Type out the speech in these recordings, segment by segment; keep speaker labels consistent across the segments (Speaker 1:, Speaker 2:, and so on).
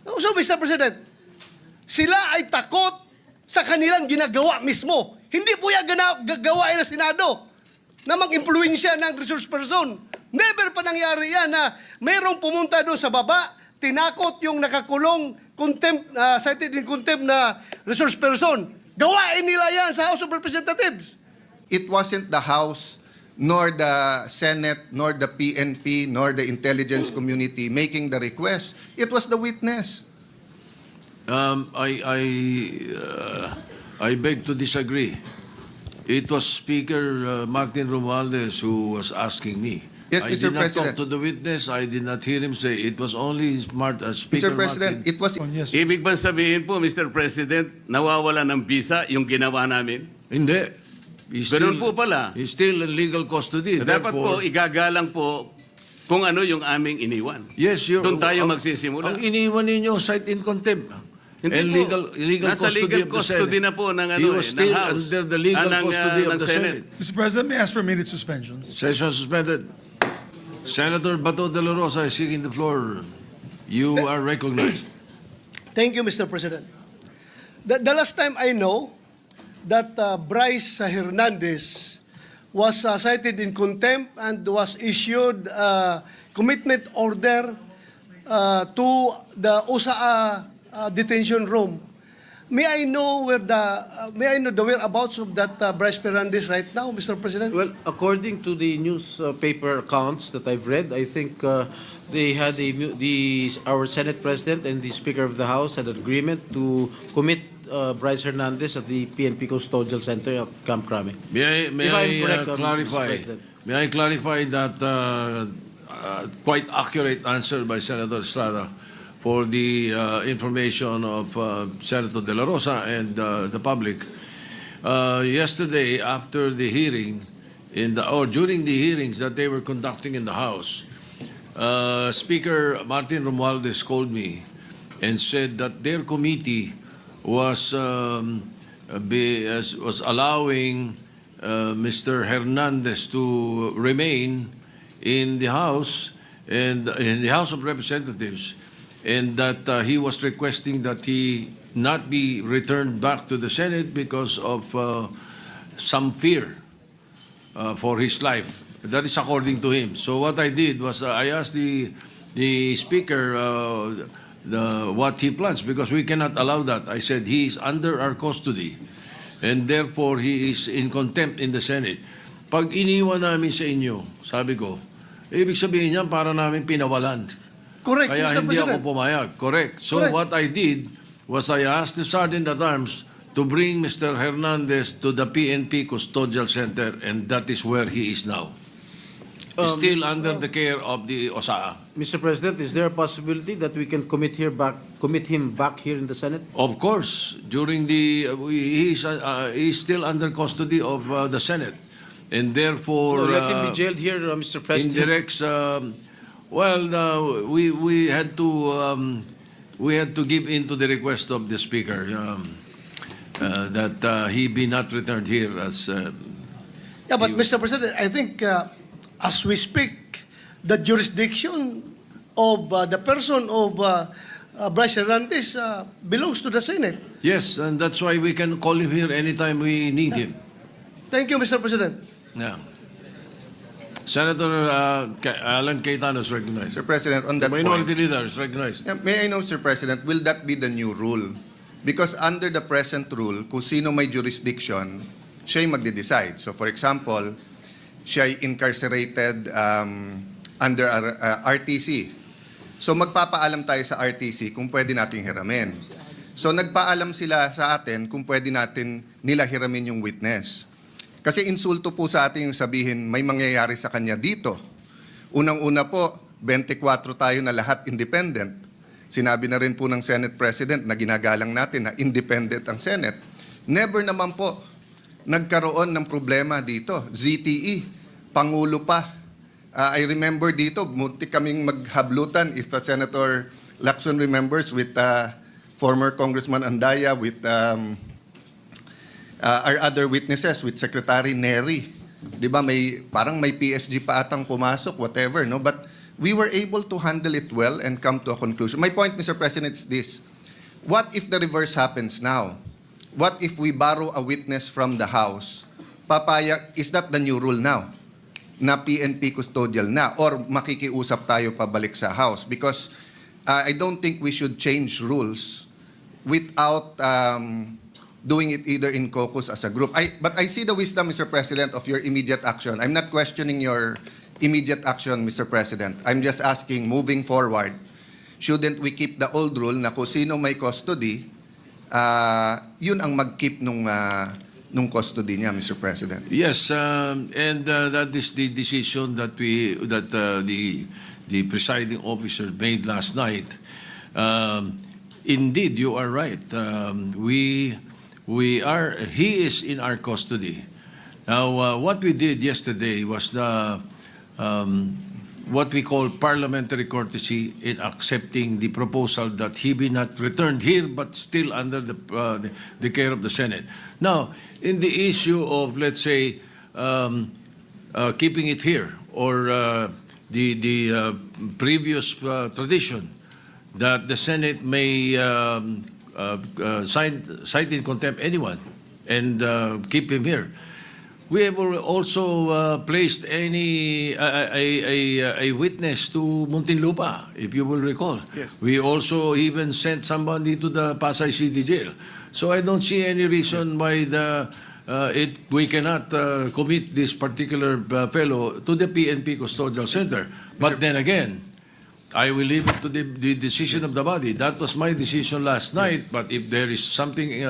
Speaker 1: So, Mr. President, sila ay takot sa kanilang ginagawa mismo. Hindi po yan gagawain ng Senado na mag-impluensya ng resource person. Never pa nangyari yan na mayroong pumunta doon sa baba, tinakot yung nakakulong, cited in contempt na resource person. Gawain nila yan sa House of Representatives.
Speaker 2: It wasn't the House, nor the Senate, nor the PNP, nor the intelligence community making the request. It was the witness.
Speaker 3: I beg to disagree. It was Speaker Martin Romualdez who was asking me.
Speaker 2: Yes,
Speaker 3: I
Speaker 2: Mr.
Speaker 3: did not
Speaker 2: President.
Speaker 3: talk to the witness. I did not hear him say. It was only Speaker
Speaker 2: Mr. President,
Speaker 3: Martin.
Speaker 2: it was...
Speaker 1: Yes.
Speaker 4: Ibig bang sabihin po, Mr. President, nawawala ng visa yung ginawa namin?
Speaker 3: Hindi. He's
Speaker 4: Ganun po pala.
Speaker 3: He's still in legal custody.
Speaker 4: Dapat po,
Speaker 3: Therefore,
Speaker 4: igagalang po kung ano yung aming iniwan.
Speaker 3: yes,
Speaker 4: Doon tayo magsisimula.
Speaker 3: Ang iniwan ninyo, cite in contempt.
Speaker 4: Hindi
Speaker 3: and
Speaker 4: po.
Speaker 3: legal
Speaker 4: Nasa
Speaker 3: custody
Speaker 4: legal
Speaker 3: of the
Speaker 4: custody
Speaker 3: Senate.
Speaker 4: na po ng,
Speaker 3: He was
Speaker 4: ng
Speaker 3: still
Speaker 4: House.
Speaker 3: under the legal custody of
Speaker 4: ng
Speaker 3: the Senate.
Speaker 5: Mr. President, may I ask for immediate suspension?
Speaker 3: Session suspended. Senator Bato de la Rosa is seeking the floor. You are recognized.
Speaker 1: Thank you, Mr. President. The last time I know that Brice Hernandez was cited in contempt and was issued a commitment order to the USAA detention room. May I know the whereabouts of that Brice Hernandez right now, Mr. President?
Speaker 6: Well, according to the newspaper accounts that I've read, I think they had our Senate President and the Speaker of the House had an agreement to commit Brice Hernandez at the PNP Custodial Center at Camp Crame.
Speaker 3: May
Speaker 6: If I'm
Speaker 3: I
Speaker 6: correct, Mr.
Speaker 3: clarify?
Speaker 6: President.
Speaker 3: May I clarify that quite accurate answer by Senator Estrada for the information of Senator De La Rosa and the public. Yesterday, after the hearing, during the hearings that they were conducting in the House, Speaker Martin Romualdez called me and said that their committee was allowing Mr. Hernandez to remain in the House and in the House of Representatives, and that he was requesting that he not be returned back to the Senate because of some fear for his life. That is according to him. So what I did was I asked the Speaker what he plans, because we cannot allow that. I said he is under our custody and therefore he is in contempt in the Senate. Pag iniwan namin sa inyo, sabi ko, ibig sabihin niyan para namin pinawalan.
Speaker 1: Correct,
Speaker 3: Kaya
Speaker 1: Mr.
Speaker 3: hindi
Speaker 1: President.
Speaker 3: ako pumayag. Correct. So
Speaker 1: Correct.
Speaker 3: what I did was I asked the Sergeant at Arms to bring Mr. Hernandez to the PNP Custodial Center, and that is where he is now. He's still under the care of the OSAA.
Speaker 6: Mr. President, is there a possibility that we can commit him back here in the Senate?
Speaker 3: Of course, during he's still under custody of the Senate, and therefore
Speaker 6: No, let him be jailed here, Mr. President.
Speaker 3: indirects. We had to give in to the request of the Speaker that he be not returned here as.
Speaker 1: Yeah, but Mr. President, I think as we speak, the jurisdiction of the person of Brice Hernandez belongs to the Senate.
Speaker 3: Yes, and that's why we can call him here anytime we need him.
Speaker 1: Thank you, Mr. President.
Speaker 3: Yeah. Senator Alan Cayetano is recognized.
Speaker 2: Mr. President, on
Speaker 3: The
Speaker 2: that
Speaker 3: minority
Speaker 2: point,
Speaker 3: leader is recognized.
Speaker 2: may I know, Sir President, will that be the new rule? Because under the present rule, kung sino may jurisdiction, siya'y magde-decide. So for example, siya'y incarcerated under RTC. So magpapaalam tayo sa RTC kung pwede nating hiramin. So nagpaalam sila sa atin kung pwede natin nila hiramin yung witness. Kasi insulto po sa atin yung sabihin may mangyayari sa kanya dito. Unang-una po, 24 tayo na lahat independent. Sinabi na rin po ng Senate President na ginagalang natin na independent ang Senate. Never naman po nagkaroon ng problema dito. ZTE, Pangulo pa. I remember dito, munti kaming maghablutan, if Senator Lacson remembers, with former Congressman Andaya, with our other witnesses, with Secretary Neri. Di ba, parang may PSG pa atang pumasok, whatever, no? But we were able to handle it well and come to a conclusion. My point, Mr. President, is this. What if the reverse happens now? What if we borrow a witness from the House? Is that the new rule now? Na PNP custodial na? Or makikiusap tayo pabalik sa House? Because I don't think we should change rules without doing it either in caucus as a group. But I see the wisdom, Mr. President, of your immediate action. I'm not questioning your immediate action, Mr. President. I'm just asking, moving forward, shouldn't we keep the old rule na kung sino may custody, yun ang mag-keep nung custody niya, Mr. President?
Speaker 3: Yes, and that is the decision that the presiding officer made last night. Indeed, you are right. He is in our custody. Now, what we did yesterday was what we call parliamentary courtesy in accepting the proposal that he be not returned here, but still under the care of the Senate. Now, in the issue of, let's say, keeping it here, or the previous tradition that the Senate may cite in contempt anyone and keep him here. We have also placed a witness to Muntinlupa, if you will recall.
Speaker 2: Yes.
Speaker 3: We also even sent somebody to the Pasay City Jail. So I don't see any reason why we cannot commit this particular fellow to the PNP Custodial Center. But then again, I will leave it to the decision of the body. That was my decision last night. But if there is something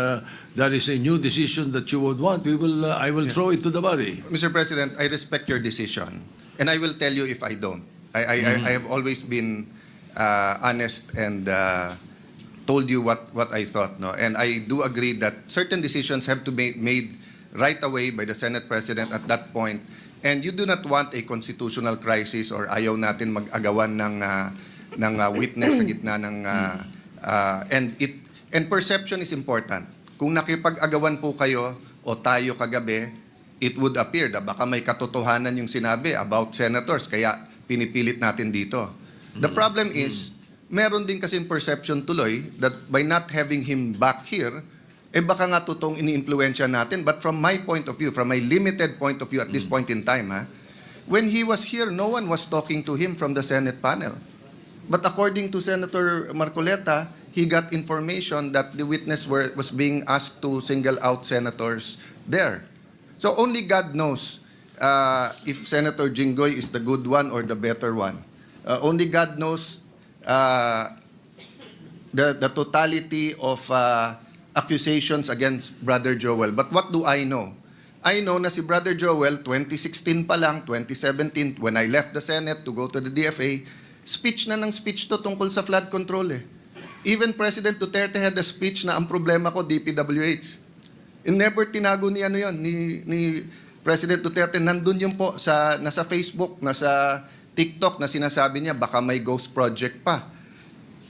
Speaker 3: that is a new decision that you would want, I will throw it to the body.
Speaker 2: Mr. President, I respect your decision, and I will tell you if I don't. I have always been honest and told you what I thought. No? And I do agree that certain decisions have to be made right away by the Senate President at that point. And you do not want a constitutional crisis or ayaw natin mag-agawan ng witness sa gitna ng and perception is important. Kung nakipag-agawan po kayo o tayo kagabi, it would appear na baka may katotohanan yung sinabi about senators kaya pinipilit natin dito. The problem is, meron din kasing perception tuloy that by not having him back here, baka nga totoong ini-impluwensya natin. But from my point of view, from my limited point of view at this point in time, when he was here, no one was talking to him from the Senate panel. But according to Senator Marcoleta, he got information that the witness was being asked to single out senators there. So only God knows if Senator Jinggoy is the good one or the better one. Only God knows the totality of accusations against Brother Joel. But what do I know? I know na si Brother Joel, 2016 pa lang, 2017, when I left the Senate to go to the DFA, speech na ng speech to tungkol sa flood control eh. Even President Duterte had a speech na ang problema ko, DPWH. And never tinago ni ni President Duterte. Nandun yun po, nasa Facebook, nasa TikTok na sinasabi niya, baka may ghost project pa.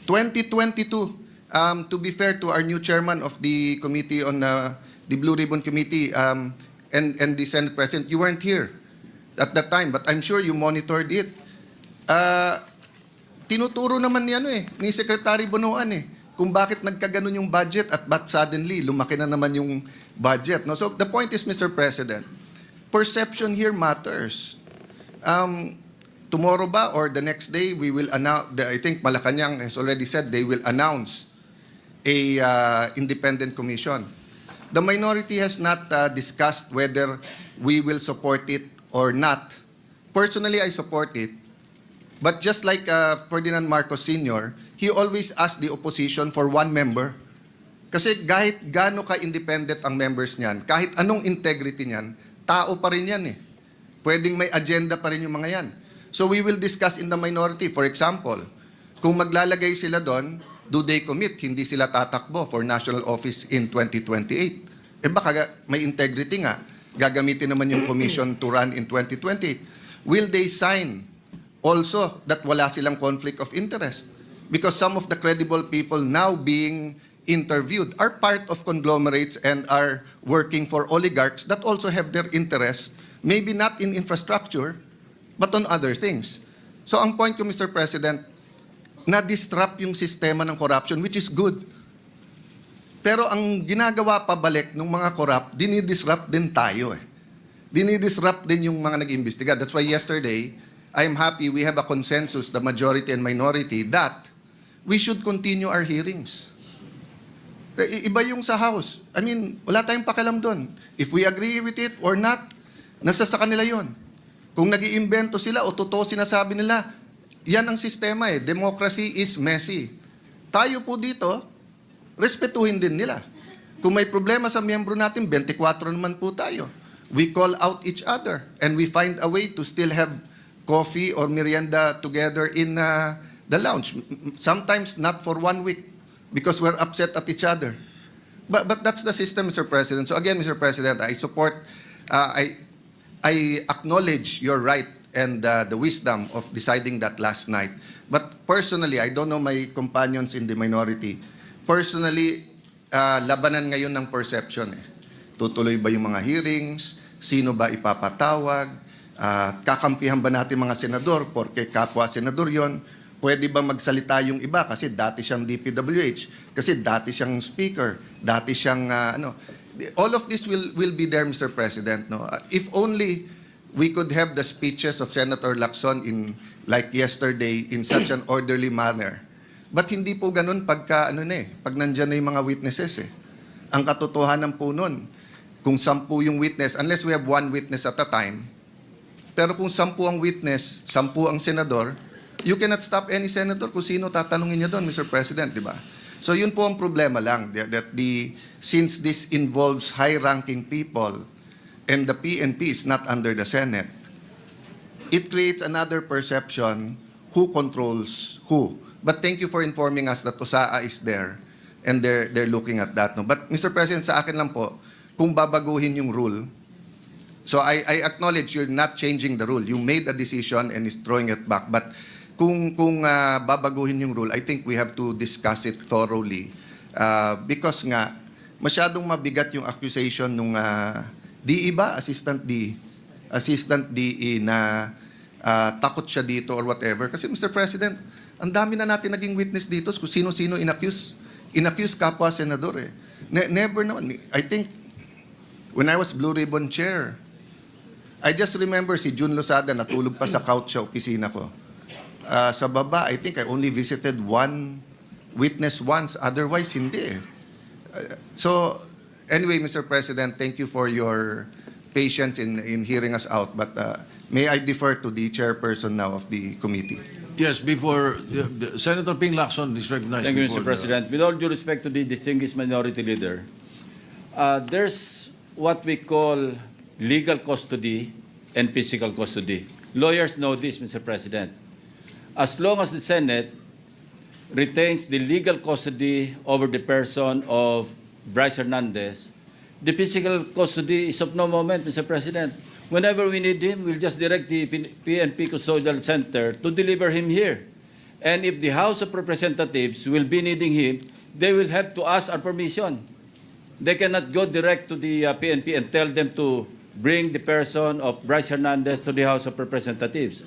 Speaker 2: 2022, to be fair to our new chairman of the committee on the Blue Ribbon Committee and the Senate President, you weren't here at that time, but I'm sure you monitored it. Tinuturo naman ni Secretary Bonoan kung bakit nagkaganon yung budget at ba't suddenly lumaki na naman yung budget. No? So the point is, Mr. President, perception here matters. Tomorrow ba or the next day, we will announce, I think Malacanang has already said they will announce a independent commission. The minority has not discussed whether we will support it or not. Personally, I support it. But just like Ferdinand Marcos Sr., he always asked the opposition for one member. Kasi kahit gaano ka-independent ang members niyan, kahit anong integrity niyan, tao pa rin yan eh. Pwedeng may agenda pa rin yung mga yan. So we will discuss in the minority. For example, kung maglalagay sila doon, do they commit? Hindi sila tatakbo for national office in 2028. Baka may integrity nga. Gagamitin naman yung commission to run in 2028. Will they sign also that wala silang conflict of interest? Because some of the credible people now being interviewed are part of conglomerates and are working for oligarchs that also have their interests, maybe not in infrastructure, but on other things. So ang point ko, Mr. President, na-disrupt yung sistema ng corruption, which is good. Pero ang ginagawa pabalik ng mga corrupt, dinidisrupt din tayo eh. Dinidisrupt din yung mga nag-imbestiga. That's why yesterday, I'm happy we have a consensus, the majority and minority, that we should continue our hearings. Iba yung sa House. I mean, wala tayong pakialam doon. If we agree with it or not, nasa sa kanila yon. Kung nag-iimbento sila o totoo sinasabi nila, yan ang sistema eh. Democracy is messy. Tayo po dito, respetuhin din nila. Kung may problema sa miyembro natin, 24 naman po tayo. We call out each other and we find a way to still have coffee or merienda together in the lounge. Sometimes not for 1 week because we're upset at each other. But that's the system, Mr. President. So again, Mr. President, I support, I acknowledge your right and the wisdom of deciding that last night. But personally, I don't know my companions in the minority. Personally, labanan ngayon ng perception. Tutuloy ba yung mga hearings? Sino ba ipapatawag? Kakampihan ba natin mga senador? Porque kapwa senador yon. Pwede ba magsalita yung iba? Kasi dati siyang DPWH. Kasi dati siyang speaker. Dati siyang, all of this will be there, Mr. President. No? If only we could have the speeches of Senator Lacson in, like yesterday, in such an orderly manner. But hindi po ganun pagka, pag nandyan na yung mga witnesses Ang katotohanan po nun, kung 10 yung witness, unless we have 1 witness at a time, pero kung 10 ang witness, 10 ang senador, you cannot stop any senator kung sino tatanungin niya doon, Mr. President, di ba? So yun po ang problema lang, that since this involves high-ranking people and the PNP is not under the Senate, it creates another perception who controls who. But thank you for informing us that USAA is there and they're looking at that. No? But Mr. President, sa akin lang po, kung babaguhin yung rule, so I acknowledge you're not changing the rule. You made a decision and is throwing it back. But kung babaguhin yung rule, I think we have to discuss it thoroughly. Because nga, masyadong mabigat yung accusation nung DE ba? Assistant DE na takot siya dito or whatever. Kasi Mr. President, ang dami na natin naging witness dito kung sino-sino inaccuse kapwa senador never naman. I think when I was Blue Ribbon Chair, I just remember si June Losada natulog pa sa couch sa opisina ko. Sa baba, I think I only visited 1 witness once. Otherwise, hindi. So, anyway, Mr. President, thank you for your patience in hearing us out. But may I defer to the chairperson now of the committee.
Speaker 3: Yes, before Senator Ping Lacson is recognized.
Speaker 7: Thank you,
Speaker 3: before
Speaker 7: Mr. President. With all due respect to the distinguished minority leader, there's what we call legal custody and physical custody. Lawyers know this, Mr. President. As long as the Senate retains the legal custody over the person of Brice Hernandez, the physical custody is of no moment, Mr. President. Whenever we need him, we'll just direct the PNP Custodial Center to deliver him here. And if the House of Representatives will be needing him, they will have to ask our permission. They cannot go direct to the PNP and tell them to bring the person of Brice Hernandez to the House of Representatives.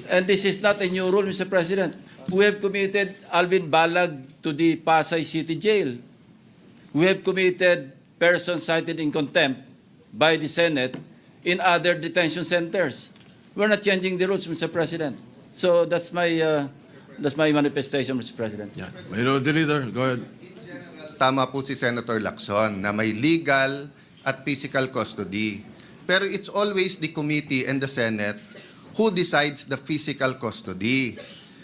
Speaker 7: And this is not a new rule, Mr. President. We have committed Alvin Balag to the Pasay City Jail. We have committed persons cited in contempt by the Senate in other detention centers. We're not changing the rules, Mr. President. So that's my manifestation, Mr. President.
Speaker 3: Yeah. Minority Leader, go ahead.
Speaker 2: Tama po si Senator Lacson na may legal at physical custody. Pero it's always the committee and the Senate who decides the physical custody.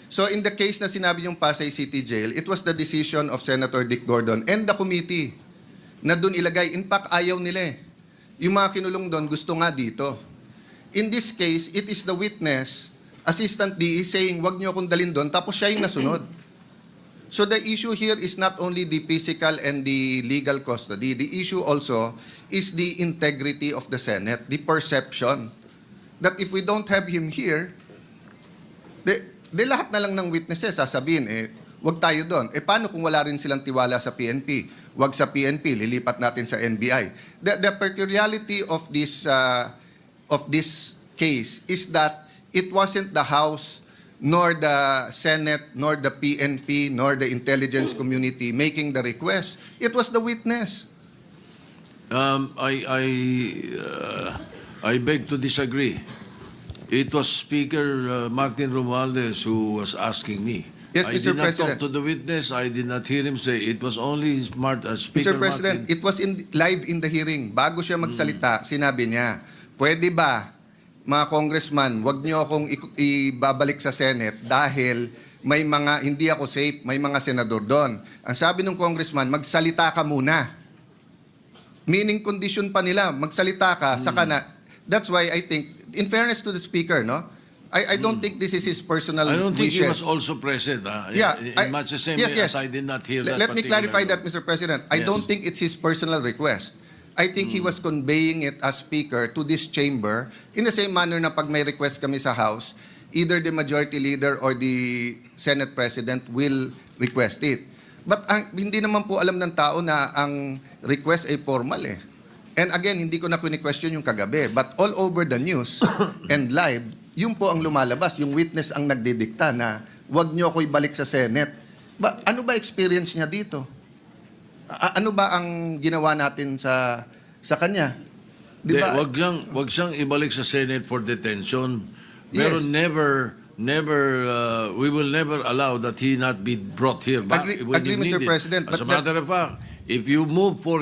Speaker 2: So in the case na sinabi yung Pasay City Jail, it was the decision of Senator Dick Gordon and the committee na doon ilagay. In fact, ayaw nila Yung mga kinulong doon, gusto nga dito. In this case, it is the witness, Assistant DE, saying, wag niyo akong dalhin doon, tapos siya yung nasunod. So the issue here is not only the physical and the legal custody. The issue also is the integrity of the Senate, the perception that if we don't have him here, de lahat na lang ng witnesses sasabihin, wag tayo doon. Paano kung wala rin silang tiwala sa PNP? Wag sa PNP, lilipat natin sa NBI. The peculiarity of this case is that it wasn't the House, nor the Senate, nor the PNP, nor the intelligence community making the request. It was the witness.
Speaker 3: I beg to disagree. It was Speaker Martin Romualdez who was asking me.
Speaker 2: Yes,
Speaker 3: I
Speaker 2: Mr.
Speaker 3: did not talk
Speaker 2: President.
Speaker 3: to the witness. I did not hear him say. It was only Speaker
Speaker 2: Mr. President,
Speaker 3: Martin.
Speaker 2: it was live in the hearing. Bago siya magsalita, sinabi niya, pwede ba, mga congressman, wag niyo akong ibabalik sa Senate dahil may mga, hindi ako safe, may mga senador doon. Ang sabi ng congressman, magsalita ka muna. Meaning condition pa nila, magsalita ka, saka na. That's why I think, in fairness to the speaker, no, I don't think this is his personal
Speaker 3: I don't think he was
Speaker 2: wishes.
Speaker 3: also present.
Speaker 2: Yeah,
Speaker 3: in much the same way as I did not hear that.
Speaker 2: Let me clarify
Speaker 3: particular-
Speaker 2: that, Mr. President. I
Speaker 3: Yes.
Speaker 2: don't think it's his personal request. I think he was conveying it as speaker to this chamber in the same manner na pag may request kami sa House, either the majority leader or the Senate President will request it. But hindi naman po alam ng tao na ang request ay formal eh. And again, hindi ko na question yung kagabi. But all over the news and live, yun po ang lumalabas. Yung witness ang nagdidikta na wag niyo ako ibalik sa Senate. Ano ba experience niya dito? Ano ba ang ginawa natin sa kanya? Di ba?
Speaker 3: Wag siyang ibalik sa Senate for detention. Pero
Speaker 2: Yes.
Speaker 3: we will never allow that he not be brought here back
Speaker 2: Agree-
Speaker 3: when
Speaker 2: agree,
Speaker 3: you
Speaker 2: Mr.
Speaker 3: need it.
Speaker 2: President,
Speaker 3: As a
Speaker 2: but
Speaker 3: matter of fact, if you move for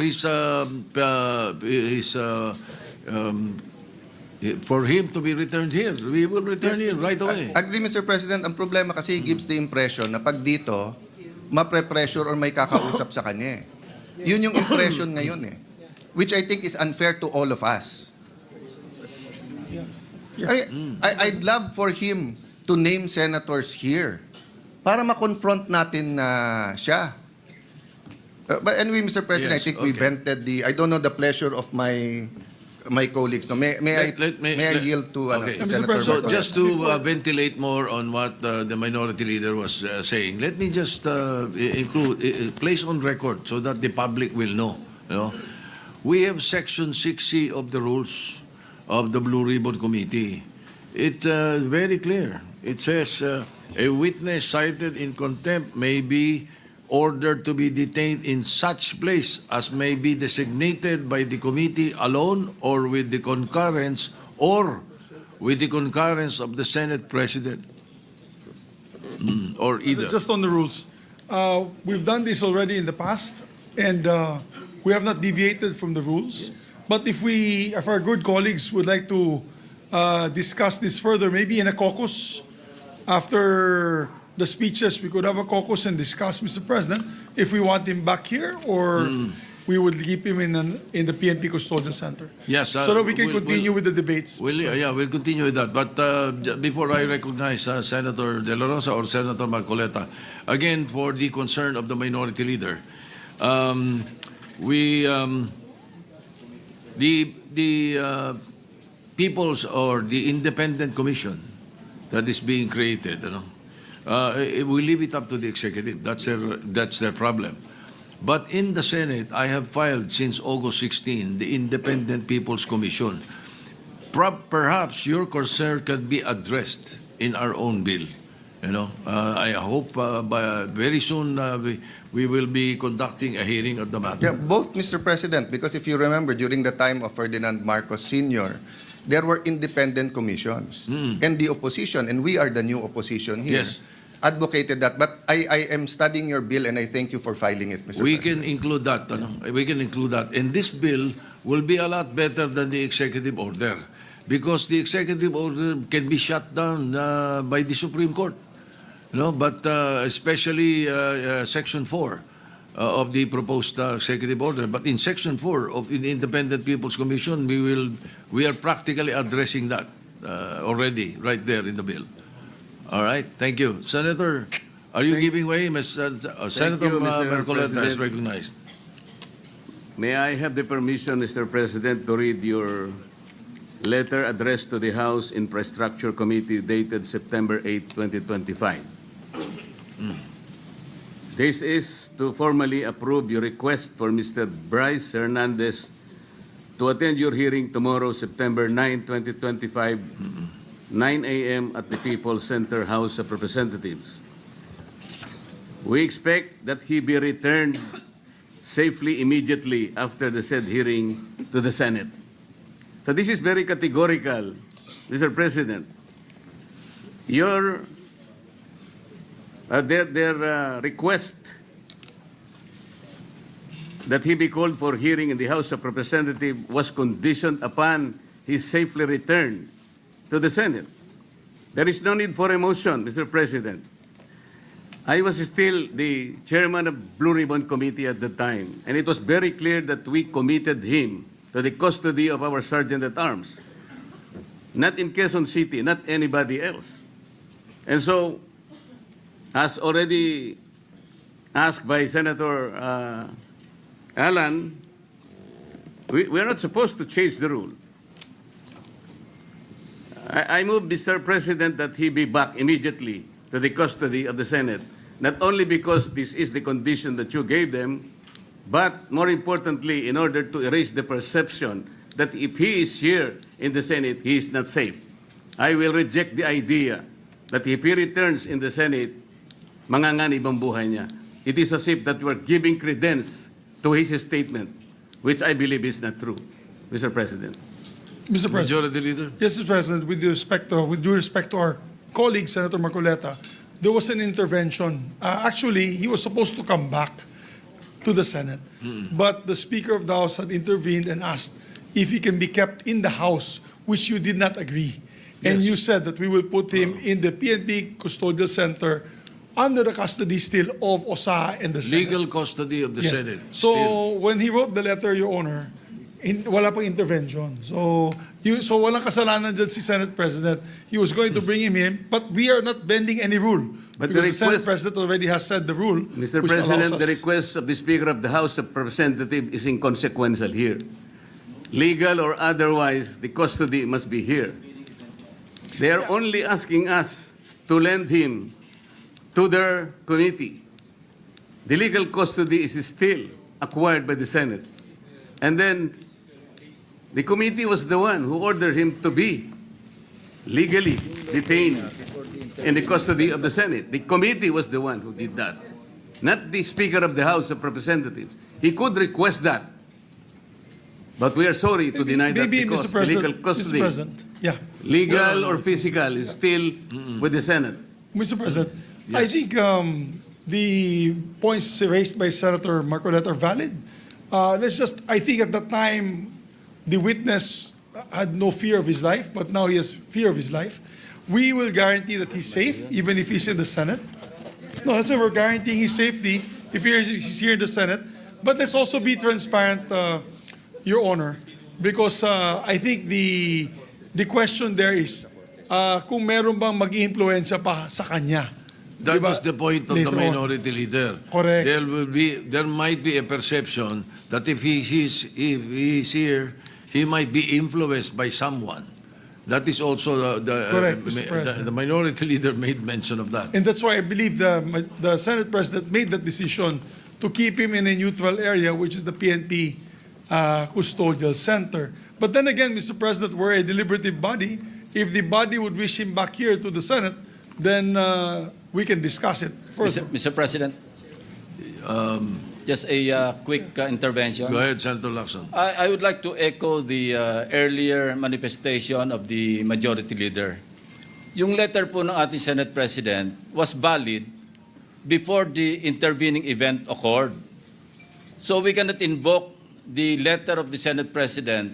Speaker 3: for him to be returned here, we will return him right away.
Speaker 2: Agree, Mr. President. Ang problema kasi he gives the impression na pag dito, mapre-pressure or may kakausap sa kanya eh. Yun yung impression ngayon eh. Which I think is unfair to all of us. I'd love for him to name senators here para ma-confront natin na siya. But anyway, Mr. President, I
Speaker 3: Yes,
Speaker 2: think we
Speaker 3: okay.
Speaker 2: vented the... I don't know the pleasure of my colleagues. No, may I yield to
Speaker 3: Okay.
Speaker 2: Senator
Speaker 3: So
Speaker 2: Marcoleta?
Speaker 3: just to ventilate more on what the minority leader was saying, let me just place on record so that the public will know. You know, we have Section 6C of the rules of the Blue Ribbon Committee. It's very clear. It says a witness cited in contempt may be ordered to be detained in such place as may be designated by the committee alone or with the concurrence of the Senate President. Or either.
Speaker 5: Just on the rules. We've done this already in the past, and we have not deviated from the rules. But if our good colleagues would like to discuss this further, maybe in a caucus, after the speeches, we could have a caucus and discuss, Mr. President, if we want him back here or we would keep him in the PNP Custodial Center.
Speaker 3: Yes,
Speaker 5: so that we can
Speaker 3: we'll-
Speaker 5: continue with the debates.
Speaker 3: We'll continue with that. But before I recognize Senator De La Rosa or Senator Marcoleta, again, for the concern of the minority leader, the People's or the Independent Commission that is being created, we leave it up to the executive. That's their problem. But in the Senate, I have filed since August 16 the Independent People's Commission. Perhaps your concern can be addressed in our own bill. I hope very soon we will be conducting a hearing of the matter.
Speaker 2: Yeah, both, Mr. President, because if you remember, during the time of Ferdinand Marcos Sr., there were independent commissions. And the opposition, and we are the new opposition here,
Speaker 3: Yes.
Speaker 2: advocated that. But I am studying your bill, and I thank you for filing it, Mr.
Speaker 3: We
Speaker 2: President.
Speaker 3: can include that. We can include that. And this bill will be a lot better than the executive order because the executive order can be shut down by the Supreme Court. But especially Section 4 of the proposed executive order. But in Section 4 of the Independent People's Commission, we are practically addressing that already right there in the bill. All right, thank you. Senator, are you giving way? Senator
Speaker 4: you, Mr.
Speaker 3: Marcoleta is
Speaker 4: President.
Speaker 3: recognized.
Speaker 4: May I have the permission, Mr. President, to read your letter addressed to the House Infrastructure Committee dated September 8, 2025. This is to formally approve your request for Mr. Brice Hernandez to attend your hearing tomorrow, September 9, 2025, 9 a.m. at the People's Center House of Representatives. We expect that he be returned safely immediately after the said hearing to the Senate. So this is very categorical, Mr. President. Their request that he be called for hearing in the House of Representatives was conditioned upon his safely return to the Senate. There is no need for a motion, Mr. President. I was still the chairman of Blue Ribbon Committee at the time, and it was very clear that we committed him to the custody of our Sergeant-at-Arms. Not in Quezon City, not anybody else. And so, as already asked by Senator Alan, we are not supposed to change the rule. I move, Mr. President, that he be back immediately to the custody of the Senate, not only because this is the condition that you gave them, but more importantly, in order to erase the perception that if he is here in the Senate, he is not safe. I will reject the idea that if he returns in the Senate, manganganib ang buhay niya. It is as if that we are giving credence to his statement, which I believe is not true, Mr. President.
Speaker 5: Mr. President.
Speaker 3: Majority Leader.
Speaker 5: Yes, Mr. President, with due respect to our colleague, Senator Marcoleta, there was an intervention. Actually, he was supposed to come back to the Senate, but the Speaker of the House had intervened and asked if he can be kept in the House, which you did not agree. And
Speaker 3: Yes.
Speaker 5: you said that we will put him in the PNP Custodial Center under the custody still of OSA and the Senate.
Speaker 3: Legal custody of the
Speaker 5: Yes.
Speaker 3: Senate.
Speaker 5: So
Speaker 3: Still.
Speaker 5: when he wrote the letter, Your Honor, wala pang intervention. So walang kasalanan dyan si Senate President. He was going to bring him in, but we are not bending any rule.
Speaker 4: But
Speaker 5: because
Speaker 4: the
Speaker 5: the Senate
Speaker 4: request-
Speaker 5: President already has said the rule.
Speaker 4: Mr.
Speaker 5: which
Speaker 4: President,
Speaker 5: allows
Speaker 4: the
Speaker 5: us-
Speaker 4: request of the Speaker of the House of Representatives is inconsequential here. Legal or otherwise, the custody must be here. They are only asking us to lend him to their committee. The legal custody is still acquired by the Senate. And then the committee was the one who ordered him to be legally detained in the custody of the Senate. The committee was the one who did that, not the Speaker of the House of Representatives. He could request that. But we are sorry to deny that
Speaker 5: Maybe,
Speaker 4: because
Speaker 5: Mr.
Speaker 4: the
Speaker 5: President,
Speaker 4: legal
Speaker 5: Mr.
Speaker 4: custody,
Speaker 5: President, yeah.
Speaker 4: legal or physical, is still with the Senate.
Speaker 5: Mr. President, I
Speaker 3: Yes.
Speaker 5: think the points raised by Senator Marcoleta are valid. I think at that time, the witness had no fear of his life, but now he has fear of his life. We will guarantee that he's safe, even if he's in the Senate. No, that's why we're guaranteeing his safety if he's here in the Senate. But let's also be transparent, Your Honor, because I think the question there is kung meron bang mag-iimpluwensya pa sa kanya.
Speaker 3: That
Speaker 5: Diba?
Speaker 3: was the point of the
Speaker 5: Later on.
Speaker 3: minority leader.
Speaker 5: Correct.
Speaker 3: There might be a perception that if he is here, he might be influenced by someone. That is also
Speaker 5: Correct, Mr. President.
Speaker 3: the minority leader made mention of that.
Speaker 5: And that's why I believe the Senate President made that decision to keep him in a neutral area, which is the PNP Custodial Center. But then again, Mr. President, we're a deliberative body. If the body would wish him back here to the Senate, then we can discuss it further.
Speaker 8: Mr. President, just a quick intervention.
Speaker 3: Go ahead, Senator Lacson.
Speaker 8: I would like to echo the earlier manifestation of the Majority Leader. Yung letter po ng ating Senate President was valid before the intervening event occurred. So we cannot invoke the letter of the Senate President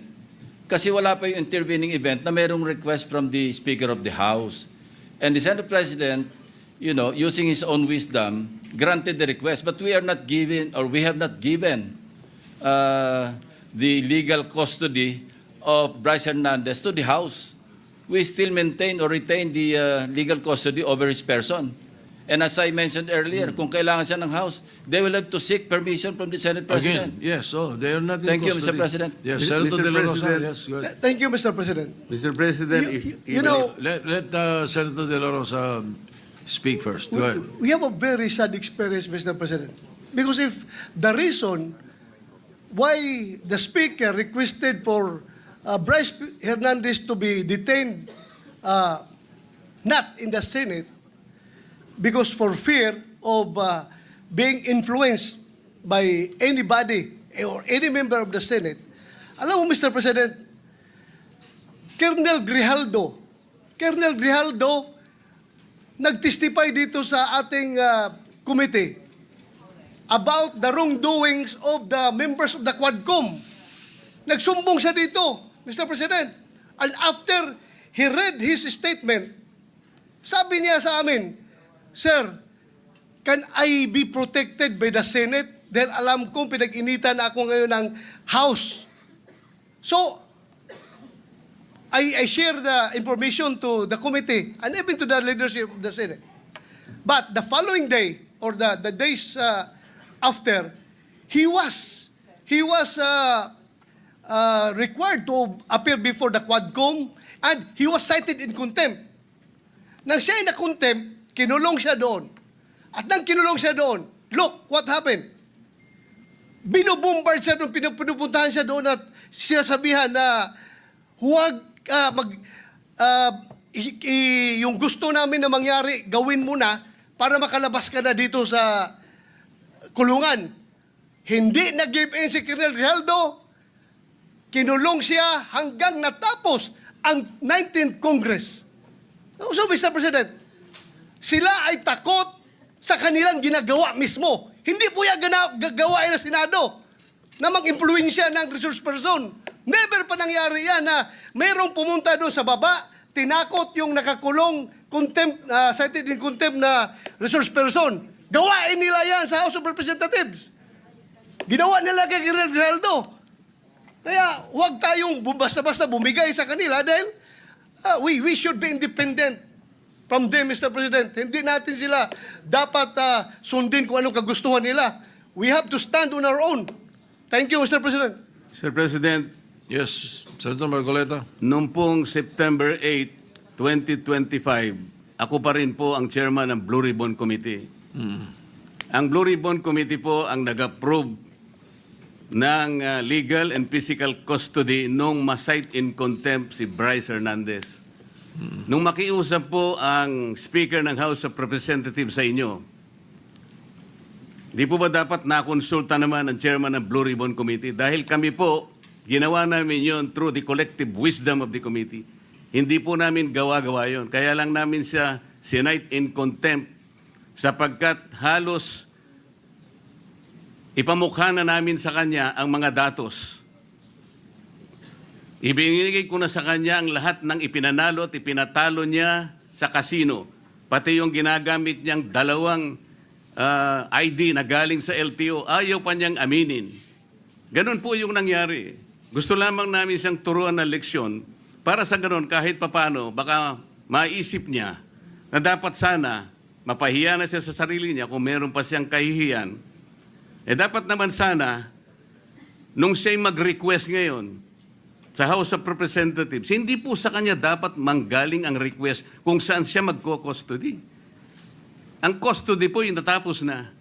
Speaker 8: kasi wala pa yung intervening event na mayroong request from the Speaker of the House. And the Senate President, using his own wisdom, granted the request, but we have not given the legal custody of Brice Hernandez to the House. We still maintain or retain the legal custody over his person. And as I mentioned earlier, kung kailangan siya ng House, they will have to seek permission from the Senate President.
Speaker 3: Again, yes, they are not in
Speaker 8: Thank you,
Speaker 3: custody.
Speaker 8: Mr. President.
Speaker 3: Yes,
Speaker 4: Mr.
Speaker 3: Senator De La Rosa,
Speaker 4: President.
Speaker 3: yes, go ahead.
Speaker 1: Thank you, Mr. President.
Speaker 4: Mr. President,
Speaker 1: You know,
Speaker 3: Let Senator De La Rosa speak first. Go ahead.
Speaker 1: we have a very sad experience, Mr. President. Because if the reason why the Speaker requested for Brice Hernandez to be detained not in the Senate because for fear of being influenced by anybody or any member of the Senate. Alam mo, Mr. President, Colonel Grijaldo nag-testify dito sa ating committee about the wrongdoings of the members of the Quadcom. Nagsumbong siya dito, Mr. President. And after he read his statement, sabi niya sa amin, Sir, can I be protected by the Senate? Dahil alam kong pinag-initan ako ngayon ng House. So, I share the information to the committee and even to the leadership of the Senate. But the following day, or the days after, he was required to appear before the Quadcom and he was cited in contempt. Nang siya ay na-contempt, kinulong siya doon. At nang kinulong siya doon, look what happened. Binubombard siya doon, pinupuntahan siya doon at sinasabihan na huwag yung gusto namin na mangyari, gawin mo na para makalabas ka na dito sa kulungan. Hindi nag-give in si Colonel Grijaldo. Kinulong siya hanggang natapos ang 19th Congress. So, Mr. President, sila ay takot sa kanilang ginagawa mismo. Hindi po yan gagawain ng Senado na mag-impluensya ng resource person. Never pa nangyari yan na mayroong pumunta doon sa baba, tinakot yung nakakulong, cited in contempt na resource person. Gawain nila yan sa House of Representatives. Ginawa nila kay Colonel Grijaldo. Kaya huwag tayong basta-basta bumigay sa kanila dahil we should be independent from them, Mr. President. Hindi natin sila dapat sundin kung anong kagustuhan nila. We have to stand on our own. Thank you, Mr. President.
Speaker 4: Mr. President,
Speaker 3: Yes, Senator Marcoleta.
Speaker 4: noong pong September 8, 2025, ako pa rin po ang chairman ng Blue Ribbon Committee. Ang Blue Ribbon Committee po ang nag-approve ng legal and physical custody nung ma-cite in contempt si Brice Hernandez. Nung makiusap po ang Speaker ng House of Representatives sa inyo, di po ba dapat nakonsulta naman ang chairman ng Blue Ribbon Committee? Dahil kami po, ginawa namin yon through the collective wisdom of the committee. Hindi po namin gawa-gawa yon. Kaya lang namin siya sinite in contempt sapagkat halos ipamukha na namin sa kanya ang mga datos. Ibinigay ko na sa kanya ang lahat ng ipinanalo at ipinatalo niya sa kasino. Pati yung ginagamit niyang dalawang ID na galing sa LTO, ayaw pa niyang aminin. Ganun po yung nangyari. Gusto lamang namin siyang turuan ng leksyon para sa ganun kahit papano baka maisip niya na dapat sana mapahiya na siya sa sarili niya kung meron pa siyang kahihiyan. Dapat naman sana nung siya'y mag-request ngayon sa House of Representatives, hindi po sa kanya dapat manggaling ang request kung saan siya magko-custody. Ang custody po yung natapos na.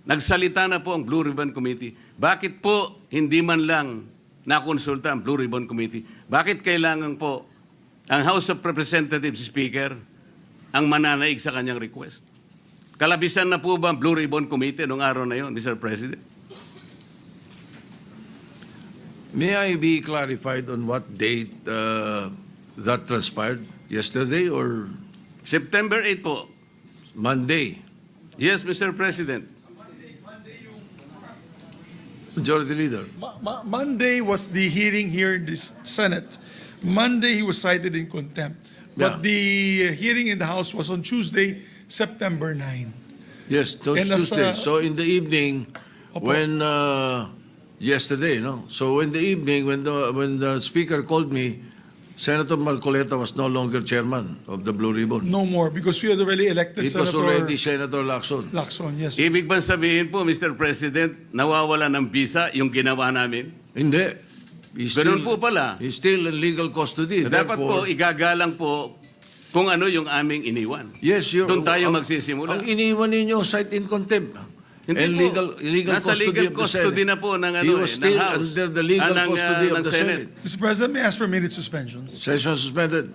Speaker 4: Nagsalita na po ang Blue Ribbon Committee. Bakit po hindi man lang nakonsulta ang Blue Ribbon Committee? Bakit kailangan po ang House of Representatives Speaker ang mananaig sa kanyang request? Kalabisan na po ba ang Blue Ribbon Committee noong araw na yon, Mr. President?
Speaker 3: May I be clarified on what date that transpired? Yesterday or
Speaker 4: September 8 po.
Speaker 3: Monday?
Speaker 4: Yes, Mr. President.
Speaker 3: Majority Leader.
Speaker 5: Monday was the hearing here in the Senate. Monday he was cited in contempt. But
Speaker 3: Yeah.
Speaker 5: the hearing in the House was on Tuesday, September 9.
Speaker 3: Yes,
Speaker 5: And
Speaker 3: Tuesday.
Speaker 5: nasa-
Speaker 3: So in the evening,
Speaker 5: Opo.
Speaker 3: when yesterday, no. So in the evening, when the speaker called me, Senator Marcoleta was no longer chairman of the Blue Ribbon.
Speaker 5: No more because we had already elected
Speaker 3: It was
Speaker 5: Senator
Speaker 3: already Senator Lacson.
Speaker 5: Lacson. Yes.
Speaker 4: Ibig bang sabihin po, Mr. President, nawawala ng visa yung ginawa namin?
Speaker 3: Hindi. He's
Speaker 4: Ganun po pala.
Speaker 3: He's still in legal custody.
Speaker 4: Dapat po,
Speaker 3: Therefore,
Speaker 4: igagalang po kung ano yung aming iniwan.
Speaker 3: yes,
Speaker 4: Doon tayo magsisimula.
Speaker 3: Ang iniwan ninyo, cite in contempt.
Speaker 4: Hindi
Speaker 3: And
Speaker 4: po.
Speaker 3: legal
Speaker 4: Nasa
Speaker 3: custody
Speaker 4: legal
Speaker 3: of the
Speaker 4: custody
Speaker 3: Senate.
Speaker 4: na po ng,
Speaker 3: He was still
Speaker 4: ng House.
Speaker 3: under the legal
Speaker 4: ng,
Speaker 3: custody of
Speaker 4: ng
Speaker 3: the Senate.
Speaker 5: Mr. President, may I ask for a minute suspension?
Speaker 3: Session suspended.